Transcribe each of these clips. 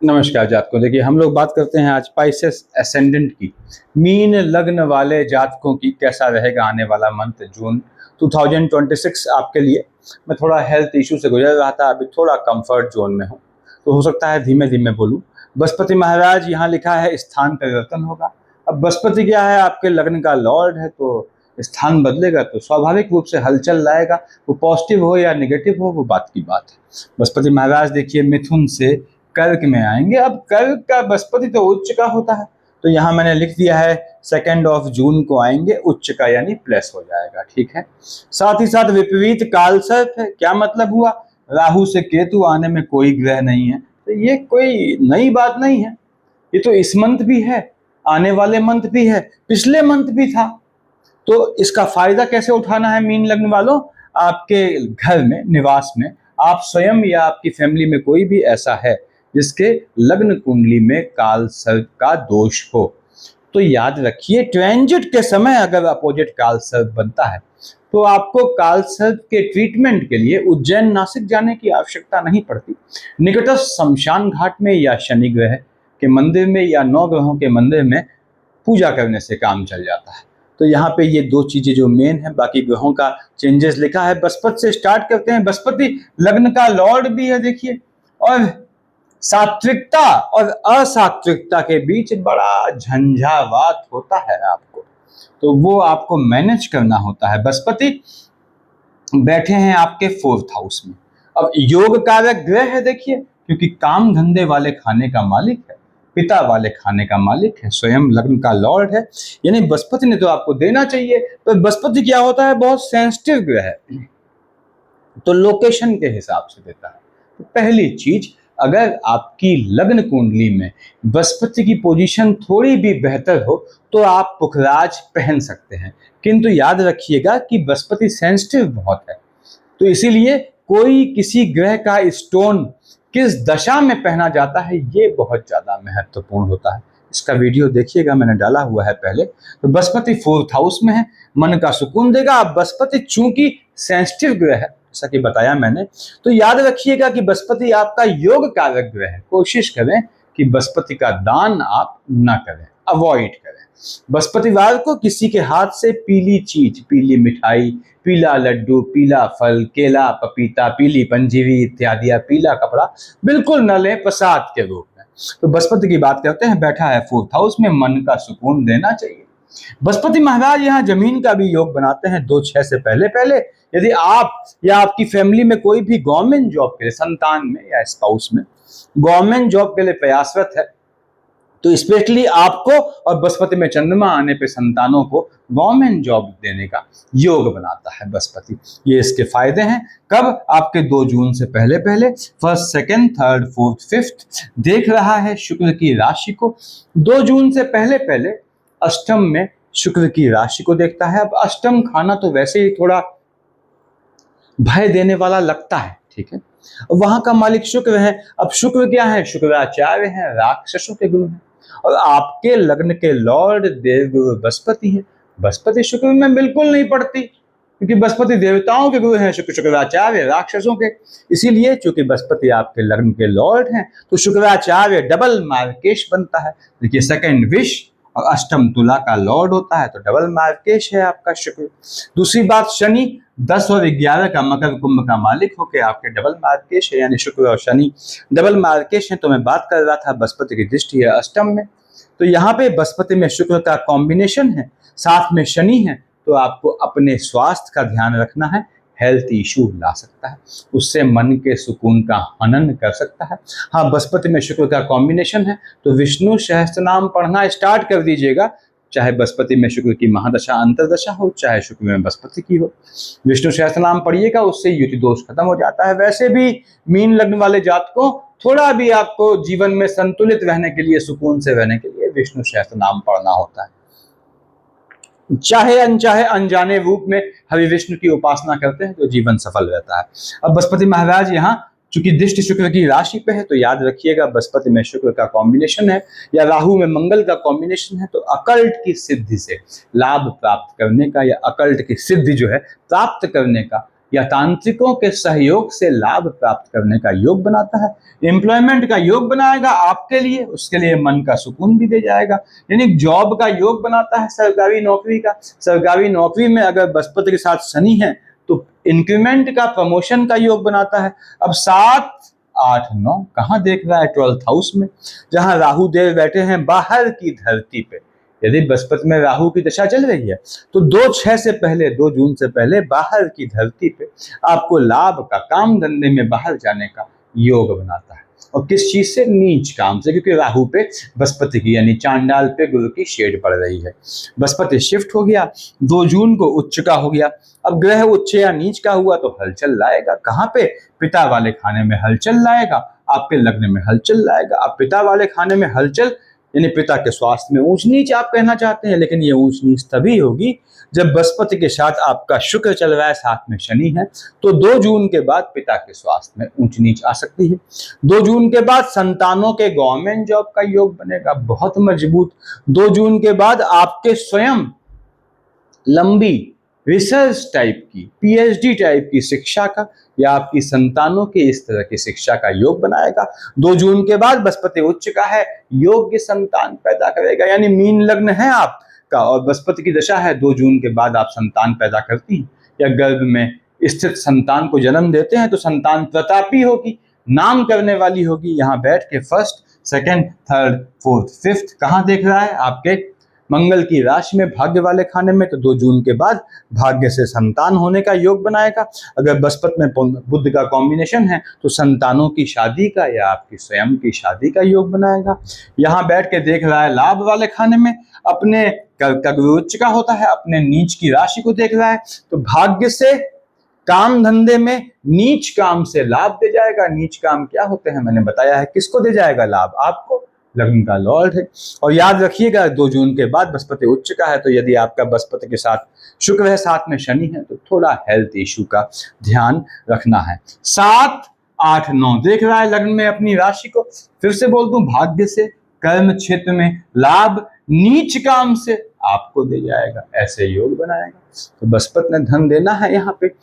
नमस्कार जातकों। देखिए, हम लोग बात करते हैं आज स्पाइसेस एसेंडेंट की। मीन लग्न वाले जातकों की कैसा रहेगा आने वाला मंथ जून 2026 आपके लिए। मैं थोड़ा हेल्थ इशू से गुजर रहा था, अभी थोड़ा कंफर्ट जोन में हूँ, तो हो सकता है धीमे धीमे बोलूँ। बृहस्पति महाराज यहाँ लिखा है स्थान परिवर्तन होगा। अब बृहस्पति क्या है, आपके लग्न का लॉर्ड है, तो स्थान बदलेगा तो स्वाभाविक रूप से हलचल लाएगा। वो पॉजिटिव हो या नेगेटिव हो, वो बात की बात है। बृहस्पति महाराज देखिए मिथुन से कर्क में आएंगे। अब कर्क का बृहस्पति तो उच्च का होता है, तो यहाँ मैंने लिख दिया है 2 जून को आएंगे उच्च का, यानी प्लस हो जाएगा। ठीक है। साथ ही साथ विपरीत काल सर्प है। क्या मतलब हुआ, राहु से केतु आने में कोई ग्रह नहीं है, तो ये कोई नई बात नहीं है। ये तो इस मंथ भी है, आने वाले मंथ भी है, पिछले मंथ भी था। तो इसका फायदा कैसे उठाना है मीन लग्न वालों, आपके घर में निवास में आप स्वयं या आपकी फैमिली में कोई भी ऐसा है जिसके लग्न कुंडली में काल सर्प का दोष हो, तो याद रखिए ट्रांजिट के समय अगर अपोजिट काल सर्प बनता है तो आपको काल सर्प के ट्रीटमेंट के लिए उज्जैन नासिक जाने की आवश्यकता नहीं पड़ती। निकटस्थ शमशान घाट में या शनि ग्रह के मंदिर में या 9 ग्रहों के मंदिर में पूजा करने से काम चल जाता है। तो यहाँ पे ये 2 चीजें जो मेन है, बाकी ग्रहों का चेंजेस लिखा है। बृहस्पति से स्टार्ट करते हैं। बृहस्पति लग्न का लॉर्ड भी है देखिए, और सात्विकता और असात्विकता के बीच बड़ा झंझावात होता है आपको, तो वो आपको मैनेज करना होता है। बृहस्पति बैठे हैं आपके 4th हाउस में। अब योग कारक ग्रह है देखिए, क्योंकि काम धंधे वाले खाने का मालिक है, पिता वाले खाने का मालिक है, स्वयं लग्न का लॉर्ड है, यानी बृहस्पति ने तो आपको देना चाहिए। तो बृहस्पति क्या होता है, बहुत सेंसिटिव ग्रह है, तो लोकेशन के हिसाब से देता है। तो पहली चीज, अगर आपकी लग्न कुंडली में बृहस्पति की पोजीशन थोड़ी भी बेहतर हो तो आप पुखराज पहन सकते हैं, किंतु याद रखिएगा कि बृहस्पति सेंसिटिव बहुत है, तो इसीलिए कोई किसी ग्रह का स्टोन किस दशा में पहना जाता है ये बहुत ज्यादा महत्वपूर्ण होता है। इसका वीडियो देखिएगा, मैंने डाला हुआ है पहले। तो बृहस्पति 4th हाउस में है, मन का सुकून देगा। अब बृहस्पति चूंकि सेंसिटिव ग्रह है जैसा कि बताया मैंने, तो याद रखिएगा कि बृहस्पति आपका योग कारक ग्रह है। कोशिश करें कि बृहस्पति का दान आप ना करें, अवॉइड करें। बृहस्पतिवार को किसी के हाथ से पीली चीज, पीली मिठाई, पीला लड्डू, पीला फल, केला, पपीता, पीली पंजीरी इत्यादि या पीला कपड़ा बिल्कुल न लें प्रसाद के रूप में। तो बृहस्पति की बात करते हैं, बैठा है 4th हाउस में, मन का सुकून देना चाहिए। बृहस्पति महाराज यहाँ जमीन का भी योग बनाते हैं 2/6 से पहले पहले। यदि आप या आपकी फैमिली में कोई भी गवर्नमेंट जॉब के लिए, संतान में या स्पाउस में गवर्नमेंट जॉब के लिए प्रयासरत है, तो स्पेशली आपको और बृहस्पति में चंद्रमा आने पे संतानों को गवर्नमेंट जॉब देने का योग बनाता है बृहस्पति। ये इसके फायदे हैं। कब, आपके 2 जून से पहले पहले 1st, 2nd, 3rd, 4th, 5th देख रहा है शुक्र की राशि को। 2 जून से पहले पहले अष्टम में शुक्र की राशि को देखता है। अब अष्टम खाना तो वैसे ही थोड़ा भय देने वाला लगता है, ठीक है। वहां का मालिक शुक्र है। अब शुक्र क्या है, शुक्राचार्य है, राक्षसों के गुरु है, और आपके लग्न के लॉर्ड देवगुरु बृहस्पति है। बृहस्पति शुक्र में बिल्कुल नहीं पड़ती, क्योंकि बृहस्पति देवताओं के गुरु हैं, शुक्राचार्य राक्षसों के। इसीलिए चूंकि बृहस्पति आपके लग्न के लॉर्ड हैं, तो शुक्राचार्य डबल मार्केश बनता है। देखिए 2nd विष और अष्टम तुला का लॉर्ड होता है, तो डबल मार्केश है आपका शुक्र। दूसरी बात, शनि 10 और 11 का मकर कुंभ का मालिक होकर आपके डबल मार्केश है, यानी शुक्र और शनि डबल मार्केश है। तो मैं बात कर रहा था बृहस्पति की दृष्टि है अष्टम में, तो यहाँ पे बृहस्पति में शुक्र का कॉम्बिनेशन है, साथ में शनि है, तो आपको अपने स्वास्थ्य का ध्यान रखना है। हेल्थ इशू ला सकता है, उससे मन के सुकून का हनन कर सकता है। हाँ, बृहस्पति में शुक्र का कॉम्बिनेशन है, तो विष्णु सहस्त्रनाम पढ़ना स्टार्ट कर दीजिएगा, चाहे बृहस्पति में शुक्र की महादशा अंतरदशा हो, चाहे शुक्र में बृहस्पति की हो। विष्णु सहस्त्रनाम पढ़िएगा, उससे युति दोष खत्म हो जाता है। वैसे भी मीन लग्न वाले जातकों, थोड़ा भी आपको जीवन में संतुलित रहने के लिए, सुकून से रहने के लिए विष्णु सहस्त्रनाम पढ़ना होता है। चाहे अनचाहे अनजाने रूप में हरि विष्णु की उपासना करते हैं तो जीवन सफल रहता है। अब बृहस्पति महाराज यहाँ चूंकि दृष्टि शुक्र की राशि पे है, तो याद रखिएगा बृहस्पति में शुक्र का कॉम्बिनेशन है या राहु में मंगल का कॉम्बिनेशन है, तो अकल्ट की सिद्धि से लाभ प्राप्त करने का या अकल्ट की सिद्धि जो है प्राप्त करने का या तांत्रिकों के सहयोग से लाभ प्राप्त करने का योग बनाता है। एम्प्लॉयमेंट का योग बनाएगा आपके लिए, उसके लिए मन का सुकून भी दे जाएगा। यानी जॉब का योग बनाता है, सरकारी नौकरी का। सरकारी नौकरी में अगर बृहस्पति के साथ शनि है तो इंक्रीमेंट का, प्रमोशन का योग बनाता है। अब 7, 8, 9 कहाँ देख रहा है? 12th हाउस में, जहां राहु देव बैठे हैं बाहर की धरती पे। यदि बृहस्पति में राहु की दशा चल रही है तो 2/6 से पहले, 2 जून से पहले बाहर की धरती पे आपको लाभ का, काम धंधे में बाहर जाने का योग बनाता है। और किस चीज से? नीच काम से, क्योंकि राहु पे बृहस्पति की यानी चांडाल पे गुरु की शेड पड़ रही है। बृहस्पति शिफ्ट हो गया, 2 जून को उच्च का हो गया। अब ग्रह उच्च या नीच का हुआ तो हलचल लाएगा। कहाँ पे? पिता वाले खाने में हलचल लाएगा, आपके लग्न में हलचल लाएगा। अब पिता वाले खाने में हलचल यानी पिता के स्वास्थ्य में ऊंच नीच आप कहना चाहते हैं, लेकिन ये ऊंच नीच तभी होगी जब बृहस्पति के साथ आपका शुक्र चल रहा है, साथ में शनि है। तो 2 जून के बाद पिता के स्वास्थ्य में ऊंच नीच आ सकती है। 2 जून के बाद संतानों के गवर्नमेंट जॉब का योग बनेगा बहुत मजबूत। 2 जून के बाद आपके स्वयं लंबी रिसर्च टाइप की, पीएचडी टाइप की शिक्षा का या आपकी संतानों की इस तरह की शिक्षा का योग बनाएगा। 2 जून के बाद बृहस्पति उच्च का है, योग्य संतान पैदा करेगा। यानी मीन लग्न है आपका और बृहस्पति की दशा है, 2 जून के बाद आप संतान पैदा करती हैं या गर्भ में स्थित संतान को जन्म देते हैं तो संतान प्रतापी होगी, नाम करने वाली होगी। यहाँ बैठ के 1st, 2nd, 3rd, 4th, 5th कहाँ देख रहा है? आपके मंगल की राशि में, भाग्य वाले खाने में। तो 2 जून के बाद भाग्य से संतान होने का योग बनाएगा। अगर बृहस्पति में बुध का कॉम्बिनेशन है तो संतानों की शादी का या आपकी स्वयं की शादी का योग बनाएगा। यहाँ बैठ के देख रहा है लाभ वाले खाने में, अपने उच्च का होता है, अपने नीच की राशि को देख रहा है तो भाग्य से, काम धंधे में नीच काम से लाभ दे जाएगा। नीच काम क्या होते हैं मैंने बताया है, किसको दे जाएगा लाभ? आपको, लग्न का लॉर्ड है। और याद रखिएगा 2 जून के बाद बृहस्पति उच्च का है, तो यदि आपका बृहस्पति के साथ शुक्र है, साथ में शनि है, तो थोड़ा हेल्थ इशू का ध्यान रखना है। 7, 8, 9 देख रहा है लग्न में अपनी राशि को। फिर से बोल दूं, भाग्य से, कर्म क्षेत्र में लाभ, नीच काम से आपको दे जाएगा, ऐसे योग बनाएगा। तो बृहस्पति ने धन देना है। यहाँ पे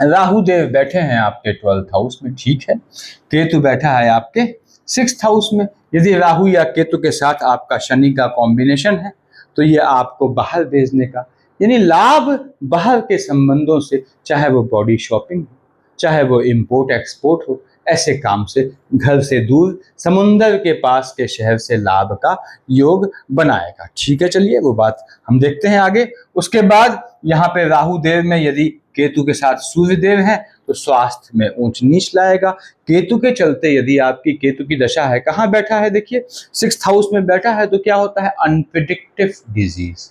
राहु देव बैठे हैं आपके 12th हाउस में, ठीक है। केतु बैठा है आपके 6th हाउस में। यदि राहु या केतु के साथ आपका शनि का कॉम्बिनेशन है तो ये आपको बाहर भेजने का, यानी लाभ बाहर के संबंधों से, चाहे वो बॉडी शॉपिंग हो, चाहे वो इंपोर्ट एक्सपोर्ट हो, ऐसे काम से, घर से दूर, समुंदर के पास के शहर से लाभ का योग बनाएगा। ठीक है, चलिए वो बात हम देखते हैं आगे। उसके बाद यहाँ पे राहु देव में यदि केतु के साथ सूर्य देव है तो स्वास्थ्य में ऊंच नीच लाएगा। केतु के चलते यदि आपकी केतु की दशा है, कहाँ बैठा है देखिए, 6th हाउस में बैठा है, तो क्या होता है? अनप्रिडिक्टिव डिजीज,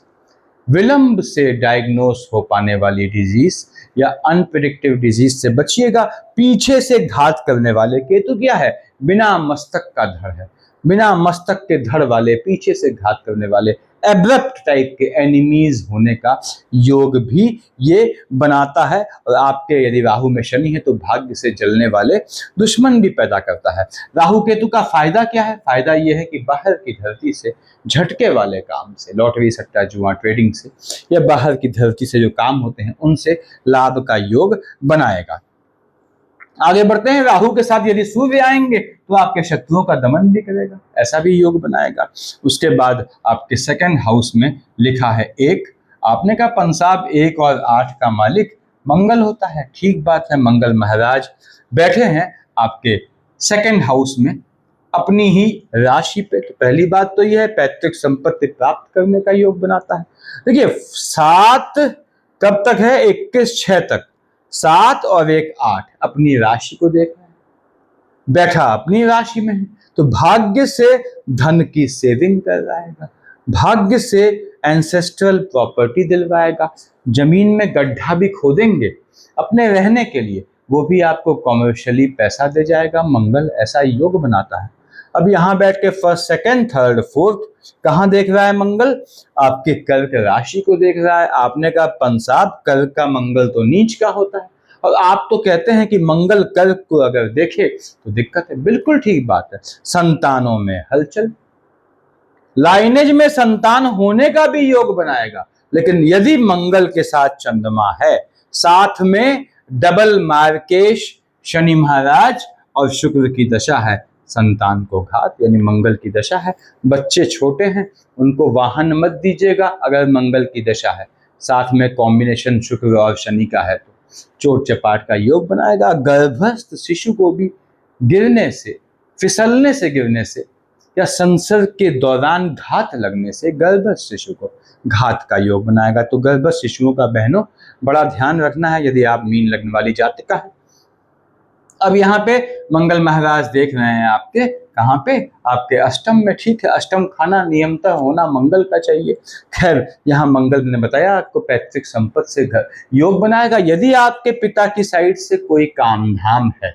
विलंब से डायग्नोस हो पाने वाली डिजीज या अनप्रिडिक्टिव डिजीज से बचिएगा। पीछे से घात करने वाले, केतु क्या है? बिना मस्तक का धड़ है, बिना मस्तक के धड़ वाले, पीछे से घात करने वाले, एब्रप्ट टाइप के एनिमीज होने का योग भी ये बनाता है। और आपके यदि राहु में शनि है तो भाग्य से जलने वाले दुश्मन भी पैदा करता है। राहु केतु का फायदा क्या है? फायदा ये है कि बाहर की धरती से, झटके वाले काम से, लॉटरी, सट्टा, जुआ, ट्रेडिंग से या बाहर की धरती से जो काम होते हैं उनसे लाभ का योग बनाएगा। आगे बढ़ते हैं। राहु के साथ यदि सूर्य आएंगे तो आपके शत्रुओं का दमन भी करेगा, ऐसा भी योग बनाएगा। उसके बाद आपके 2nd हाउस में लिखा है 1, आपने कहा पंसाब 1 और 8 का मालिक मंगल होता है, ठीक बात है। मंगल महाराज बैठे हैं आपके 2nd हाउस में अपनी ही राशि पे। तो पहली बात तो यह है, पैतृक संपत्ति प्राप्त करने का योग बनाता है। देखिए 7 कब तक है? 21/6 तक। 7 और 1, 8 अपनी राशि को देख रहा है, बैठा अपनी राशि में है, तो भाग्य से धन की सेविंग करवाएगा, भाग्य से एंसेस्ट्रल प्रॉपर्टी दिलवाएगा। जमीन में गड्ढा भी खोदेंगे अपने रहने के लिए, वो भी आपको कॉमर्शियली पैसा दे जाएगा। मंगल ऐसा योग बनाता है। अब यहाँ बैठ के 1st, 2nd, 3rd, 4th कहाँ देख रहा है मंगल? आपके कर्क राशि को देख रहा है। आपने कहा पंसाब, कर्क का मंगल तो नीच का होता है, और आप तो कहते हैं कि मंगल कर्क को अगर देखे तो दिक्कत है। बिल्कुल ठीक बात है। संतानों में हलचल, लाइनेज में संतान होने का भी योग बनाएगा। लेकिन यदि मंगल के साथ चंद्रमा है साथ में डबल मार्केश शनि महाराज और शुक्र की दशा है, संतान को घात यानी मंगल की दशा है। बच्चे छोटे हैं, उनको वाहन मत दीजिएगा अगर मंगल की दशा है। साथ में कॉम्बिनेशन शुक्र और शनि का है तो चोट चपाट का योग बनाएगा। गर्भस्थ शिशु को भी गिरने से, फिसलने से गिरने से या संसर्ग के दौरान घात लगने से गर्भस्थ शिशु को घात का योग बनाएगा। तो गर्भस्थ शिशुओं का बहनों बड़ा ध्यान रखना है यदि आप मीन लग्न वाली जाति का है। अब यहाँ पे मंगल महाराज देख रहे हैं आपके कहाँ पे, आपके अष्टम में। ठीक है, अष्टम खाना नियमतः होना मंगल का चाहिए। खैर यहाँ मंगल ने बताया आपको पैतृक संपत्ति से घर योग बनाएगा। यदि आपके पिता की साइड से कोई काम धाम है,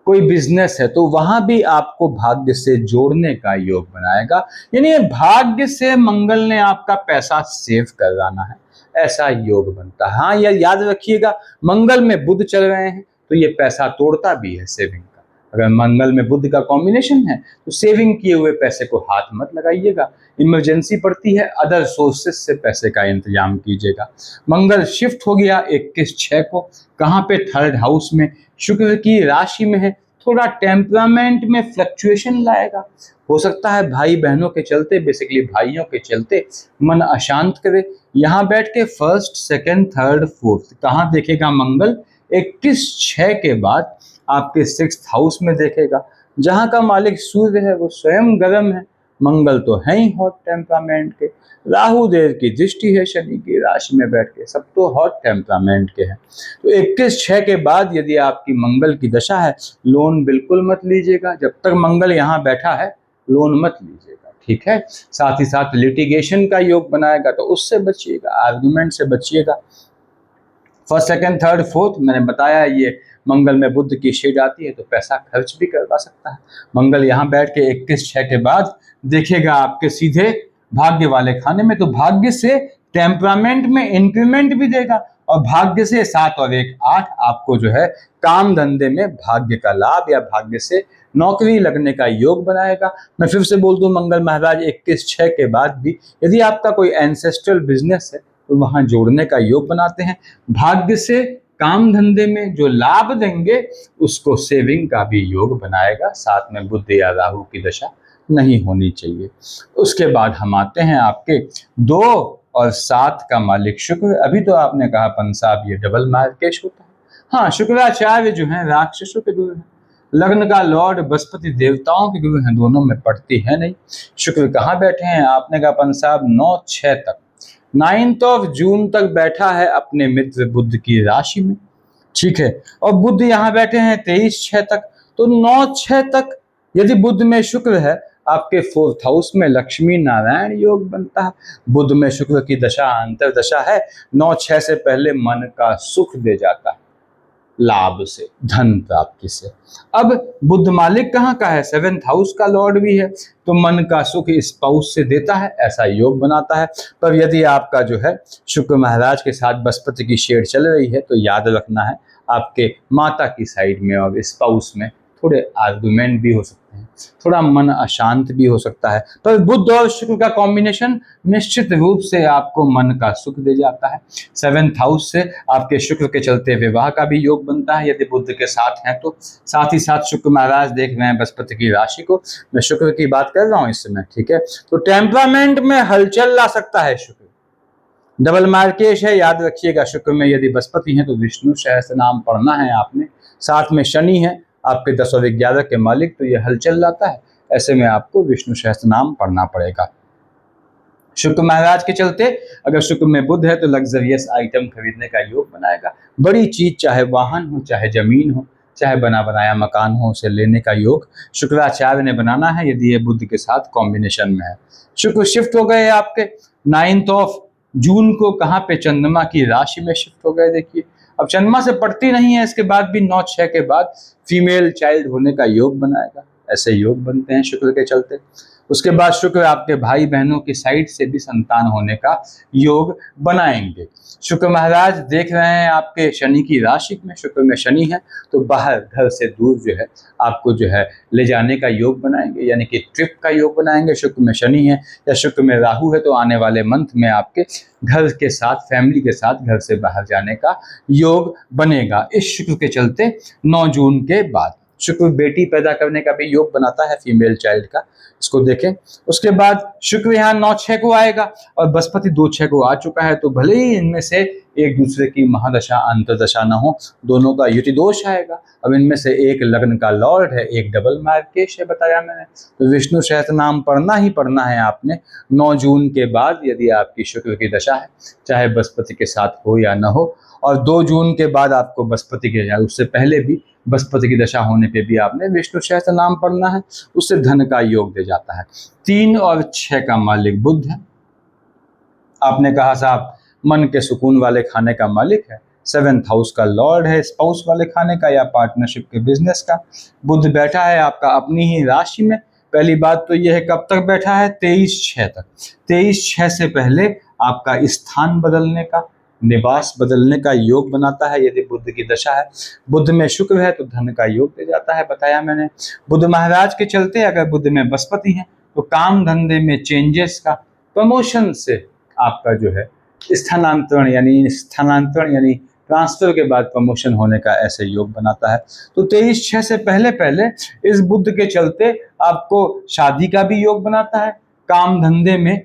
कोई बिजनेस है, तो वहां भी आपको भाग्य से जोड़ने का योग बनाएगा। यानी भाग्य से मंगल ने आपका पैसा सेव करवाना है, ऐसा योग बनता है। हाँ, यह याद रखिएगा, मंगल में बुध चल रहे हैं तो ये पैसा तोड़ता भी है सेविंग का। अगर मंगल में बुध का कॉम्बिनेशन है तो सेविंग किए हुए पैसे को हाथ मत लगाइएगा। इमरजेंसी पड़ती है, अदर सोर्सेस से पैसे का इंतजाम कीजिएगा। मंगल शिफ्ट हो गया 21/6 को, कहाँ पे, 3rd हाउस में, शुक्र की राशि में है। थोड़ा टेम्परामेंट में फ्लक्चुएशन लाएगा। हो सकता है भाई बहनों के चलते, बेसिकली भाइयों के चलते मन अशांत करे। यहाँ बैठ के 1st, 2nd, 3rd, 4th कहाँ देखेगा मंगल? 21/6 के बाद आपके 6th हाउस में देखेगा, जहां का मालिक सूर्य है वो स्वयं गर्म है। मंगल तो है ही हॉट टेम्परामेंट के। राहु देव की दृष्टि है शनि की राशि में बैठ के, सब तो हॉट टेम्परामेंट के हैं। तो 21/6 के बाद यदि आपकी मंगल की दशा है, लोन बिल्कुल मत लीजिएगा। जब तक मंगल यहाँ बैठा है लोन मत लीजिएगा, ठीक है। साथ ही साथ लिटिगेशन का योग बनाएगा तो उससे बचिएगा, आर्ग्यूमेंट से बचिएगा। 1st, 2nd, 3rd, 4th मैंने बताया ये मंगल में बुध की शेड आती है तो पैसा खर्च भी करवा सकता है। मंगल यहाँ बैठ के 21/6 के बाद देखेगा आपके सीधे भाग्य वाले खाने में, तो भाग्य से टेम्परामेंट में इंक्रीमेंट भी देगा और भाग्य से 7 और 1 8 आपको जो है काम धंधे में भाग्य का लाभ या भाग्य से नौकरी लगने का योग बनाएगा। मैं फिर से बोल दूं, मंगल महाराज 21/6 के बाद भी यदि आपका कोई एंसेस्ट्रल बिजनेस है तो वहां जोड़ने का योग बनाते हैं। भाग्य से काम धंधे में जो लाभ देंगे उसको सेविंग का भी योग बनाएगा। साथ में बुध या राहु की दशा नहीं होनी चाहिए। उसके बाद हम आते हैं आपके 2 और 7 का मालिक शुक्र। अभी तो आपने कहा पंसाब ये डबल मार्केश होता है। हाँ, शुक्राचार्य जो है राक्षसों के गुरु हैं, लग्न का लॉर्ड बृहस्पति देवताओं के गुरु हैं, दोनों में पड़ती है नहीं। शुक्र कहाँ बैठे हैं? आपने कहा पंसाब 9/6 तक, 9 जून तक बैठा है अपने मित्र बुध की राशि में, ठीक है। और बुध यहाँ बैठे हैं 23/6 तक। तो 9/6 तक यदि बुध में शुक्र है, आपके 4th हाउस में लक्ष्मी नारायण योग बनता है। बुध में शुक्र की दशा अंतर दशा है, 9/6 से पहले मन का सुख दे जाता है, लाभ से, धन प्राप्ति से। अब बुध मालिक कहाँ का है? 7th हाउस का लॉर्ड भी है, तो मन का सुख स्पाउस से देता है, ऐसा योग बनाता है। पर यदि आपका जो है शुक्र महाराज के साथ बृहस्पति की शेड चल रही है तो याद रखना है आपके माता की साइड में और स्पाउस में थोड़े आर्गुमेंट भी हो सकते हैं, थोड़ा मन अशांत भी हो सकता है। पर बुध और शुक्र का कॉम्बिनेशन निश्चित रूप से आपको मन का सुख दे जाता है। 7th हाउस से आपके शुक्र के चलते विवाह का भी योग बनता है यदि बुध के साथ हैं तो। साथ ही साथ शुक्र महाराज देख रहे हैं बृहस्पति की राशि को, मैं शुक्र की बात कर रहा हूं इस समय, ठीक है। तो टेम्परामेंट में हलचल ला सकता है शुक्र, डबल मार्केश है, याद रखिएगा। शुक्र में यदि बृहस्पति है तो विष्णु सहस्त्र नाम पढ़ना है आपने। साथ में शनि है आपके 10 और 11 के मालिक, तो ये हलचल लाता है, ऐसे में आपको विष्णु सहस्त्र नाम पढ़ना पड़ेगा। शुक्र महाराज के चलते अगर शुक्र में बुध है तो लग्जरियस आइटम खरीदने का योग बनाएगा। बड़ी चीज, चाहे वाहन हो, चाहे जमीन हो, चाहे बना बनाया मकान हो, उसे लेने का योग शुक्राचार्य ने बनाना है यदि ये बुध के साथ कॉम्बिनेशन में है। शुक्र शिफ्ट हो गए आपके 9 जून को, कहाँ पे? चंद्रमा की राशि में शिफ्ट हो गए। देखिए अब चंद्रमा से पड़ती नहीं है, इसके बाद भी 9/6 के बाद फीमेल चाइल्ड होने का योग बनाएगा। ऐसे योग बनते हैं शुक्र के चलते। उसके बाद शुक्र आपके भाई बहनों की साइड से भी संतान होने का योग बनाएंगे। शुक्र महाराज देख रहे हैं आपके शनि की राशि में, शुक्र में शनि है तो बाहर घर से दूर जो है आपको जो है ले जाने का योग बनाएंगे, यानी कि ट्रिप का योग बनाएंगे। शुक्र में शनि है या शुक्र में राहु है तो आने वाले मंथ में आपके घर के साथ, फैमिली के साथ घर से बाहर जाने का योग बनेगा इस शुक्र के चलते 9 जून के बाद। शुक्र बेटी पैदा करने का भी योग बनाता है, फीमेल चाइल्ड का, इसको देखें। उसके बाद शुक्र यहाँ 9-6 को आएगा और बृहस्पति 2-6 को आ चुका है, तो भले ही इनमें से एक दूसरे की महादशा अंतर्दशा न हो, दोनों का युति दोष आएगा। अब इनमें से एक लग्न का लॉर्ड है, एक डबल मार्केश है, बताया मैंने। तो विष्णु सहस्त्रनाम पढ़ना ही पढ़ना है आपने 9 जून के बाद, यदि आपकी शुक्र की दशा है, चाहे बृहस्पति के साथ हो या न हो। और 2 जून के बाद आपको बृहस्पति के, या उससे पहले भी बृहस्पति की दशा होने पे भी आपने विष्णु सहस्त्र नाम पढ़ना है, उससे धन का योग दे जाता है। 3 और 6 का मालिक बुध है। आपने कहा साहब मन के सुकून वाले खाने का मालिक है, 7th हाउस का लॉर्ड है, स्पाउस वाले खाने का या पार्टनरशिप के बिजनेस का। बुध बैठा है आपका अपनी ही राशि में। पहली बात तो यह है कब तक बैठा है, 23/6 तक। 23/6 से पहले आपका स्थान बदलने का, निवास बदलने का योग बनाता है यदि बुध की दशा है। बुध में शुक्र है तो धन का योग दे जाता है, बताया मैंने। बुध महाराज के चलते अगर बुध में बृहस्पति है तो काम धंधे में चेंजेस का, प्रमोशन से आपका जो है स्थानांतरण यानी ट्रांसफर के बाद प्रमोशन होने का ऐसे योग बनाता है। तो 23/6 से पहले पहले इस बुध के चलते आपको शादी का भी योग बनाता है, काम धंधे में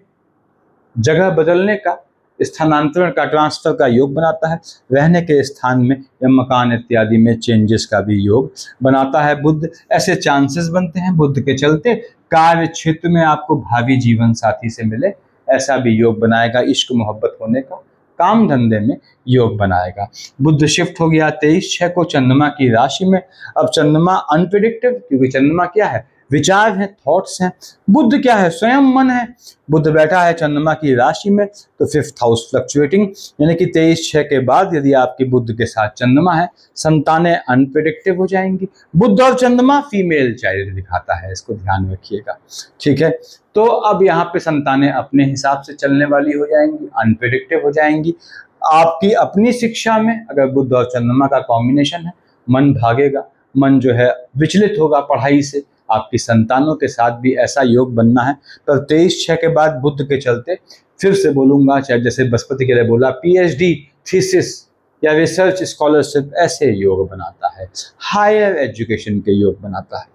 जगह बदलने का, स्थानांतरण का, ट्रांसफर का योग बनाता है, रहने के स्थान में या मकान इत्यादि में चेंजेस का भी योग बनाता है बुध। ऐसे चांसेस बनते हैं बुध के चलते। कार्य क्षेत्र में आपको भावी जीवन साथी से मिले, ऐसा भी योग बनाएगा। इश्क मोहब्बत होने का, काम धंधे में योग बनाएगा। बुध शिफ्ट हो गया 23/6 को चंद्रमा की राशि में। अब चंद्रमा अनप्रेडिक्टिव, क्योंकि चंद्रमा क्या है, विचार है, थॉट्स हैं। बुध क्या है, स्वयं मन है। बुध बैठा है चंद्रमा की राशि में तो 5th हाउस फ्लक्चुएटिंग, यानी कि 23/6 के बाद यदि आपकी बुध के साथ चंद्रमा है, संतानें अनप्रेडिक्टिव हो जाएंगी। बुध और चंद्रमा फीमेल चाइल्ड दिखाता है, इसको ध्यान में रखिएगा, ठीक है। तो अब यहाँ पे संतानें अपने हिसाब से चलने वाली हो जाएंगी, अनप्रेडिक्टिव हो जाएंगी। आपकी अपनी शिक्षा में अगर बुध और चंद्रमा का कॉम्बिनेशन है, मन भागेगा, मन जो है विचलित होगा पढ़ाई से। आपकी संतानों के साथ भी ऐसा योग बनना है। पर 23/6 के बाद बुध के चलते, फिर से बोलूंगा, चाहे जैसे बृहस्पति के लिए बोला, PhD, थीसिस या रिसर्च स्कॉलरशिप, ऐसे योग बनाता है, हायर एजुकेशन के योग बनाता है।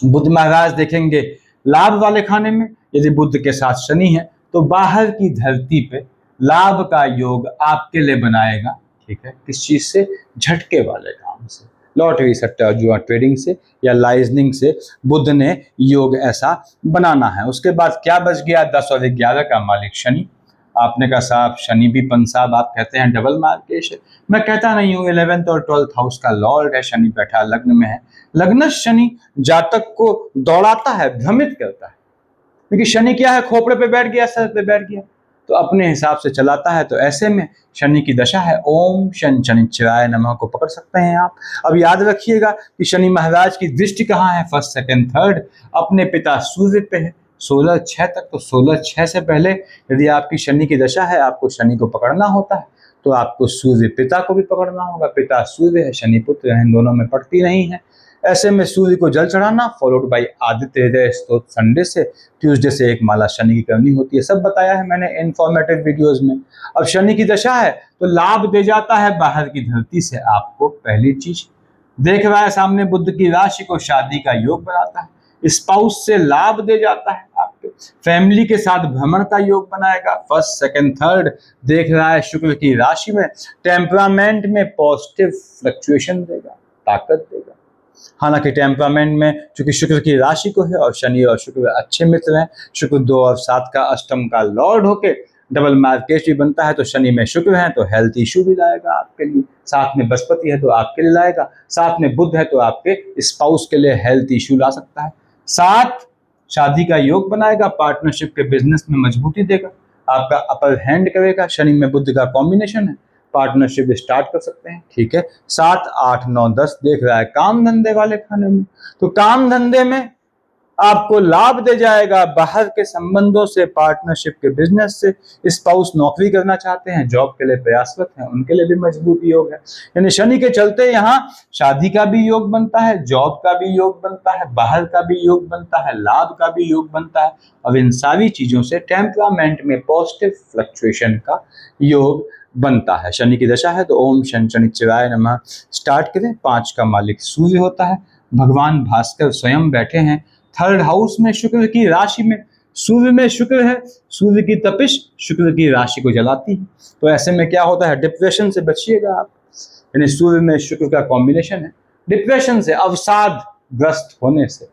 बुध महाराज देखेंगे लाभ वाले खाने में। यदि बुध के साथ शनि है तो बाहर की धरती पे लाभ का योग आपके लिए बनाएगा, ठीक है। किस चीज से, झटके वाले काम से, लॉटरी सट्टा जुआ ट्रेडिंग से या लाइजनिंग से बुध ने योग ऐसा बनाना है। उसके बाद क्या बच गया, 10 और 11 का मालिक शनि। आपने कहा साहब शनि भी पंसाब, आप कहते हैं डबल मार्केश है। मैं कहता नहीं हूँ, 11th और 12th हाउस का लॉर्ड है, शनि बैठा लग्न में है। लग्न शनि जातक को दौड़ाता है, भ्रमित करता है, क्योंकि शनि क्या है, खोपड़े पे बैठ गया, सर पे बैठ गया, तो अपने हिसाब से चलाता है। तो ऐसे में शनि की दशा है, ओम शन शनिश्चराय नमः को पकड़ सकते हैं आप। अब याद रखिएगा कि शनि महाराज की दृष्टि कहाँ है, 1st, 2nd, 3rd, अपने पिता सूर्य पे है 16/6 तक। तो 16/6 से पहले यदि आपकी शनि की दशा है, आपको शनि को पकड़ना होता है तो आपको सूर्य पिता को भी पकड़ना होगा। पिता सूर्य है, शनि पुत्र है, इन दोनों में पड़ती नहीं है। ऐसे में सूर्य को जल चढ़ाना, फॉलोड बाई आदित्य हृदय स्तोत्र संडे से, ट्यूसडे से एक माला शनि की करनी होती है। सब बताया है मैंने इन्फॉर्मेटिव वीडियोस में। अब शनि की दशा है तो लाभ दे जाता है बाहर की धरती से आपको। पहली चीज देख रहा है सामने, बुध की राशि को शादी का योग बनाता है, स्पाउस से लाभ दे जाता है आपके। फैमिली के साथ भ्रमण का योग बनाएगा, 1st, 2nd, 3rd देख रहा है शुक्र की राशि में। टेम्परामेंट में पॉजिटिव फ्लक्चुएशन देगा, ताकत देगा। हालांकि टेम्परामेंट में चूंकि शुक्र की राशि को है और शनि और शुक्र अच्छे मित्र हैं, शुक्र 2 और 7 का अष्टम का लॉर्ड होके डबल मार्केश भी बनता है, तो शनि में शुक्र है तो हेल्थ इशू भी लाएगा आपके लिए। साथ में बृहस्पति है तो आपके लिए लाएगा, साथ में बुध है तो आपके स्पाउस के लिए हेल्थ इशू ला सकता है। साथ शादी का योग बनाएगा, पार्टनरशिप के बिजनेस में मजबूती देगा, आपका अपर हैंड करेगा। शनि में बुध का कॉम्बिनेशन है, पार्टनरशिप स्टार्ट कर सकते हैं, ठीक है। 7, 8, 9, 10 देख रहा है काम धंधे वाले खाने में, तो काम धंधे में आपको लाभ दे जाएगा बाहर के संबंधों से, पार्टनरशिप के बिजनेस से। स्पाउस नौकरी करना चाहते हैं, जॉब के लिए प्रयासरत हैं, उनके लिए भी मजबूत योग है। यानी शनि के चलते यहाँ शादी का भी योग बनता है, जॉब का भी योग बनता है, बाहर का भी योग बनता है, लाभ का भी योग बनता है। अब इन सारी चीजों से टेम्परामेंट में पॉजिटिव फ्लक्चुएशन का योग बनता है। शनि की दशा है तो ओम शनि शनिश्चराय नमः स्टार्ट करें। 5 का मालिक सूर्य होता है, भगवान भास्कर स्वयं बैठे हैं 3rd हाउस में, शुक्र की राशि में। सूर्य में शुक्र है, सूर्य की तपिश शुक्र की राशि को जलाती है, तो ऐसे में क्या होता है, डिप्रेशन से बचिएगा आप। यानी सूर्य में शुक्र का कॉम्बिनेशन है, डिप्रेशन से, अवसाद ग्रस्त होने से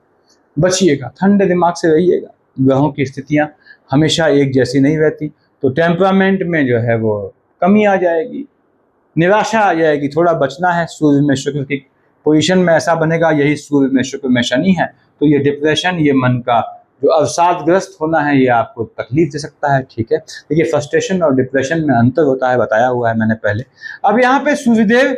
बचिएगा, ठंडे दिमाग से रहिएगा। ग्रहों की स्थितियां हमेशा एक जैसी नहीं रहती, तो टेम्परामेंट में जो है वो कमी आ जाएगी, निराशा आ जाएगी, थोड़ा बचना है। सूर्य में शुक्र की पोजीशन में ऐसा बनेगा, यही सूर्य में शुक्र में शनि है, तो ये डिप्रेशन, ये मन का जो अवसादग्रस्त होना है, ये आपको तकलीफ दे सकता है, ठीक है। देखिए फ्रस्ट्रेशन और डिप्रेशन में अंतर होता है, बताया हुआ है मैंने पहले। अब यहाँ पे सूर्यदेव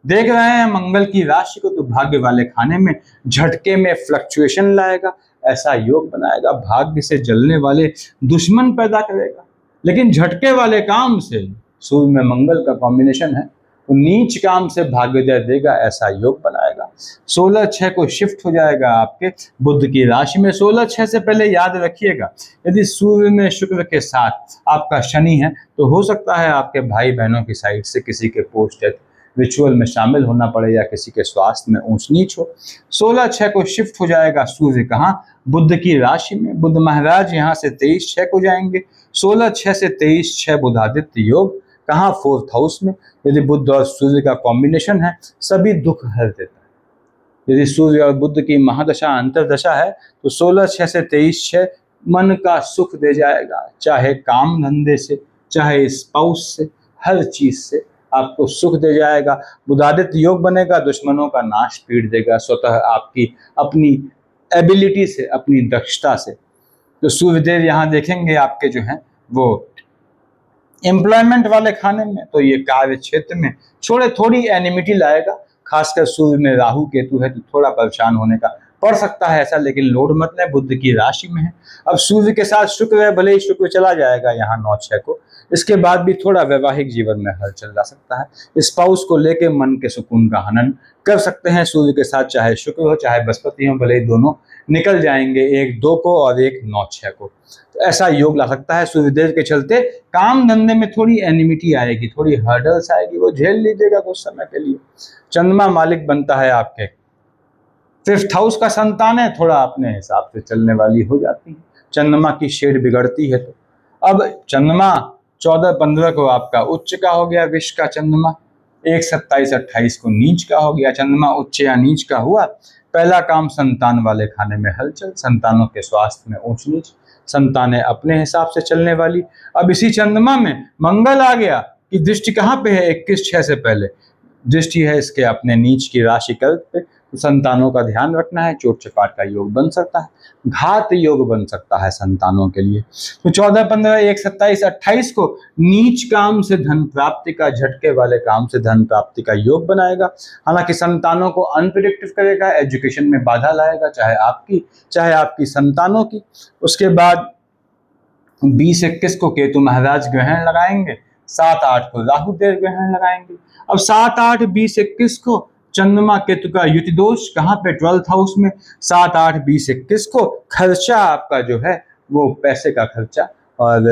देख रहे हैं मंगल की राशि को, तो भाग्य वाले खाने में झटके में फ्लक्चुएशन लाएगा, ऐसा योग बनाएगा, भाग्य से जलने वाले दुश्मन पैदा करेगा। लेकिन झटके वाले काम से, सूर्य में मंगल का कॉम्बिनेशन है, तो नीच काम से भाग्योदय देगा, ऐसा योग बनाएगा। 16/6 को शिफ्ट हो जाएगा आपके बुध की राशि में। 16/6 से पहले याद रखिएगा, यदि सूर्य में शुक्र के साथ आपका शनि है, तो हो सकता है आपके भाई बहनों की साइड से किसी के पोस्ट डेथ रिचुअल में शामिल होना पड़े, या किसी के स्वास्थ्य में ऊंच नीच हो। 16/6 को शिफ्ट हो जाएगा सूर्य कहाँ, बुध की राशि में। बुध महाराज यहाँ से 23/6 को जाएंगे। 16/6 से 23/6 बुधादित्य योग कहाँ, 4th हाउस में। यदि बुध और सूर्य का कॉम्बिनेशन है, सभी दुख हर देता है। यदि सूर्य और बुध की महादशा अंतरदशा है, तो 16/6 से 23/6 मन का सुख दे जाएगा, चाहे काम धंधे से, चाहे स्पाउस से, हर चीज से आपको सुख दे जाएगा। बुधादित्य योग बनेगा, दुश्मनों का नाश पीड़ देगा, स्वतः आपकी अपनी एबिलिटी से, अपनी दक्षता से। तो सूर्यदेव यहाँ देखेंगे आपके जो हैं वो एम्प्लॉयमेंट वाले खाने में, तो ये कार्य क्षेत्र में थोड़ी एनिमिटी लाएगा। खासकर सूर्य में राहु केतु है, तो थोड़ा परेशान होने का पड़ सकता है ऐसा, लेकिन लोड मत लें, बुध की राशि में है। अब सूर्य के साथ शुक्र है, भले ही शुक्र चला जाएगा यहाँ 9/6 को, इसके बाद भी थोड़ा वैवाहिक जीवन में हलचल ला सकता है। स्पाउस को लेके मन के सुकून का हनन कर सकते हैं सूर्य के साथ, चाहे शुक्र हो चाहे बृहस्पति हो, भले ही दोनों निकल जाएंगे, एक 2 को और एक 9/6 को। तो ऐसा योग ला सकता है सूर्यदेव के चलते। काम धंधे में थोड़ी एनिमिटी आएगी, थोड़ी हर्डल्स आएगी, वो झेल लीजिएगा कुछ समय के लिए। चंद्रमा मालिक बनता है आपके 5th हाउस का, संतान है, थोड़ा अपने हिसाब से चलने वाली हो जाती है। चंद्रमा की शेड बिगड़ती है, तो अब चंद्रमा 14-15 को आपका उच्च का हो गया, विष का चंद्रमा 1-27-28 को नीच का हो गया। चंद्रमा उच्च या नीच का हुआ, पहला काम संतान वाले खाने में हलचल, संतानों के स्वास्थ्य में ऊंच नीच, संतानें अपने हिसाब से चलने वाली। अब इसी चंद्रमा में मंगल आ गया कि दृष्टि कहाँ पे है, 21/6 से पहले दृष्टि है इसके अपने नीच की राशि कर्क पे, तो संतानों का ध्यान रखना है, चोट चपाट का योग बन सकता है, घात योग बन सकता है संतानों के लिए। तो 14-15, 1-27-28 को नीच काम से धन प्राप्ति का, झटके वाले काम से धन प्राप्ति का योग बनाएगा। हालांकि संतानों को अनप्रिडिक्टिव करेगा, एजुकेशन में बाधा लाएगा, चाहे आपकी संतानों की। उसके बाद 20-21 को केतु महाराज ग्रहण लगाएंगे, 7-8 को राहु देव ग्रहण लगाएंगे। अब 7-8, 20-21 को चंद्रमा केतु का युति दोष कहाँ पे, 12th हाउस में। 7-8, 20-21 को खर्चा आपका जो है वो पैसे का खर्चा और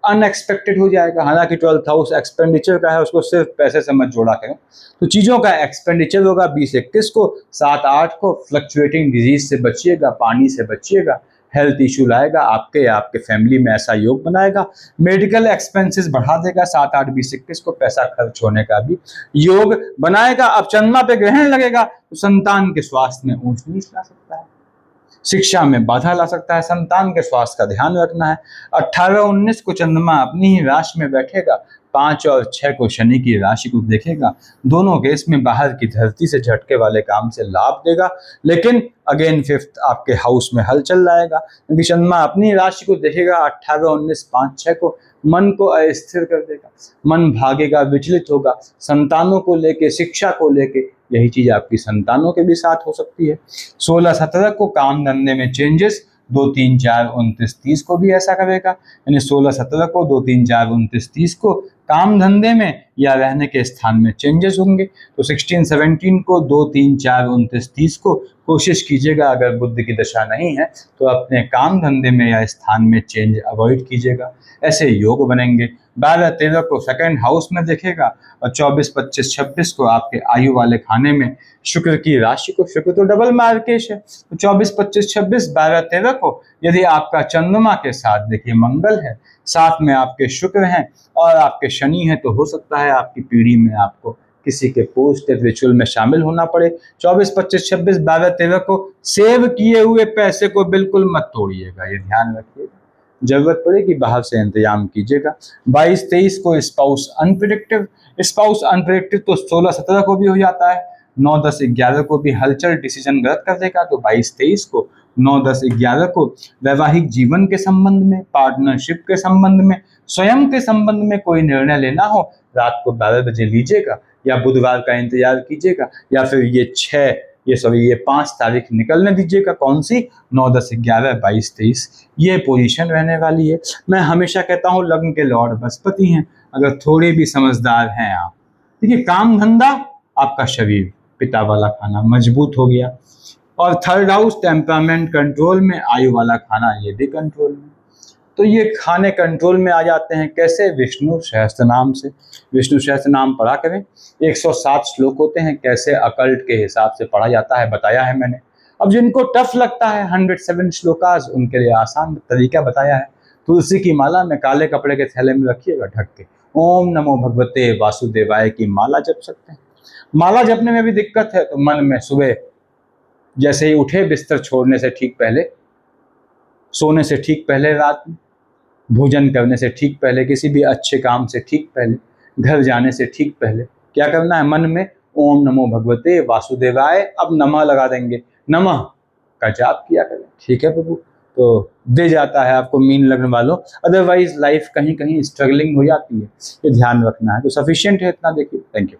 अनएक्सपेक्टेड हो जाएगा। हालांकि 12th हाउस एक्सपेंडिचर का है, उसको सिर्फ पैसे से मत जोड़ा करें, तो चीज़ों का एक्सपेंडिचर होगा 20-21 को। 7-8 को फ्लक्चुएटिंग डिजीज से बचिएगा, पानी से बचिएगा, हेल्थ इशू लाएगा आपके या आपके फैमिली में, ऐसा योग बनाएगा। मेडिकल एक्सपेंसेस बढ़ा देगा, 7-8, 20-21 को पैसा खर्च होने का भी योग बनाएगा। अब चंद्रमा पे ग्रहण लगेगा, तो संतान के स्वास्थ्य में ऊंच नीच ला सकता है, शिक्षा में बाधा ला सकता है, संतान के स्वास्थ्य का ध्यान रखना है। 18-19 को चंद्रमा अपनी ही राशि में बैठेगा, 5 और 6 को शनि की राशि को देखेगा। दोनों केस में बाहर की धरती से झटके वाले काम से लाभ देगा, लेकिन अगेन 5th आपके हाउस में हलचल लाएगा, क्योंकि चंद्रमा अपनी राशि को देखेगा 18, 19, 5, 6 को। मन को अस्थिर कर देगा, मन भागेगा, विचलित होगा, संतानों को लेके, शिक्षा को लेके। यही चीज आपकी संतानों के भी साथ हो सकती है। 16, 17 को काम धंधे में चेंजेस, 2, 3, 4, 29, 30 को भी ऐसा करेगा। यानी 16, 17 को, 2, 3, 4, 29, 30 को काम धंधे में या रहने के स्थान में चेंजेस होंगे। तो 16, 17 को, 2, 3, 4, 29, 30 को कोशिश कीजिएगा, अगर बुध की दशा नहीं है तो अपने काम धंधे में या स्थान में चेंज अवॉइड कीजिएगा। ऐसे योग बनेंगे। 12, 13 को सेकंड हाउस में देखेगा और 24, 25, 26 को आपके आयु वाले खाने में शुक्र की राशि को। शुक्र तो डबल मार्केश है, तो 24, 25, 26, 12, 13 को यदि आपका चंद्रमा के साथ देखिए मंगल है, साथ में आपके शुक्र हैं और आपके शनि हैं, तो हो सकता है आपकी पीढ़ी में आपको किसी के पोस्ट रिचुअल में शामिल होना पड़े। 24, 25, 26, 12, 13 को सेव किए हुए पैसे को बिल्कुल मत तोड़िएगा, ये ध्यान रखिएगा। जरूरत पड़ेगी बाहर से इंतजाम कीजिएगा। 22, 23 को स्पाउस अनप्रिडिक्टिव। स्पाउस अनप्रिडिक्टिव तो 16, 17 को भी हो जाता है। 9, 10, 11 को भी हलचल डिसीजन गलत कर देगा। तो 22, 23 को, 9, 10, 11 को वैवाहिक जीवन के संबंध में, पार्टनरशिप के संबंध में, स्वयं के संबंध में कोई निर्णय लेना हो, रात को 12 बजे लीजिएगा या बुधवार का इंतजार कीजिएगा, या फिर ये 5 तारीख निकलने दीजिएगा। कौन सी? 9, 10, 11, 22, 23 ये पोजीशन रहने वाली है। मैं हमेशा कहता हूँ लग्न के लॉर्ड बृहस्पति हैं, अगर थोड़े भी समझदार हैं आप। देखिए, काम धंधा आपका शरीर, पिता वाला खाना मजबूत हो गया, और थर्ड हाउस टेम्परामेंट कंट्रोल में, आयु वाला खाना ये भी कंट्रोल में। तो ये खाने कंट्रोल में आ जाते हैं। कैसे? विष्णु सहस्त्र नाम से। विष्णु सहस्त्र नाम पढ़ा करें। 107 श्लोक होते हैं, कैसे अकल्ट के हिसाब से पढ़ा जाता है बताया है मैंने। अब जिनको टफ लगता है 107 श्लोकास, उनके लिए आसान तरीका बताया है। तुलसी की माला में काले कपड़े के थैले में रखिएगा ढक के, ओम नमो भगवते वासुदेवाय की माला जप सकते हैं। माला जपने में भी दिक्कत है तो मन में सुबह जैसे ही उठे, बिस्तर छोड़ने से ठीक पहले, सोने से ठीक पहले, रात में भोजन करने से ठीक पहले, किसी भी अच्छे काम से ठीक पहले, घर जाने से ठीक पहले क्या करना है? मन में ओम नमो भगवते वासुदेवाय, अब नमः लगा देंगे, नमः का जाप किया करें। ठीक है प्रभु, तो दे जाता है आपको मीन लग्न वालों। अदरवाइज लाइफ कहीं कहीं स्ट्रगलिंग हो जाती है, ये ध्यान रखना है। तो सफिशिएंट है इतना, देखिए। Thank you.